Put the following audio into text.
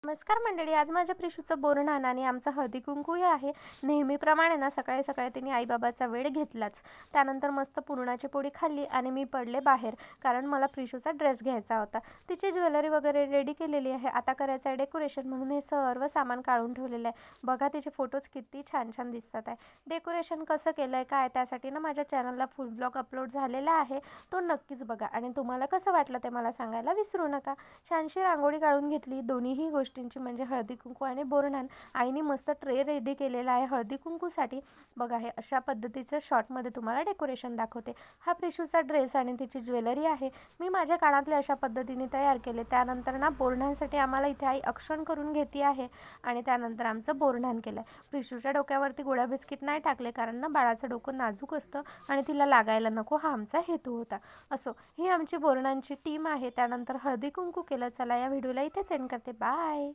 नमस्कार मंडळी, आज माझ्या प्रिशूचं बोरन्हाण आणि आमचं हळदी कुंकूही आहे. नेहमीप्रमाणे ना सकाळी सकाळी तिने आईबाबाचा वेळ घेतलाच. त्यानंतर मस्त पुरणाची पोळी खाल्ली आणि मी पडले बाहेर, कारण मला प्रिशूचा ड्रेस घ्यायचा होता. तिची ज्वेलरी वगैरे रेडी केलेली आहे. आता करायचं आहे डेकोरेशन, म्हणून हे सर्व सामान काढून ठेवलेलं आहे. बघा तिचे फोटोज किती छान छान दिसतात आहे. डेकोरेशन कसं केलं आहे काय, त्यासाठी ना माझ्या चॅनलला फुल ब्लॉग अपलोड झालेला आहे, तो नक्कीच बघा. आणि तुम्हाला कसं वाटलं ते मला सांगायला विसरू नका. छानशी रांगोळी काढून घेतली दोन्हीही गोष्टींची, म्हणजे हळदी कुंकू आणि बोरन्हाण. आईने मस्त ट्रे रेडी केलेला आहे हळदी कुंकूसाठी. बघा, हे अशा पद्धतीचं शॉर्टमध्ये तुम्हाला डेकोरेशन दाखवते. हा प्रिशूचा ड्रेस आणि तिची ज्वेलरी आहे. मी माझ्या कानातले अशा पद्धतीने तयार केले. त्यानंतर ना बोरन्हाणसाठी आम्हाला इथे आई औक्षण करून घेते आहे आणि त्यानंतर आमचं बोरन्हाण केलं आहे. प्रिशूच्या डोक्यावरती गोळ्या बिस्किट नाही टाकले, कारण ना बाळाचं डोकं नाजूक असतं आणि तिला लागायला नको, हा आमचा हेतू होता. असो, ही आमची बोरन्हाणची टीम आहे. त्यानंतर हळदी कुंकू केलं. चला, या व्हिडिओला इथेच एंड करते. बाय.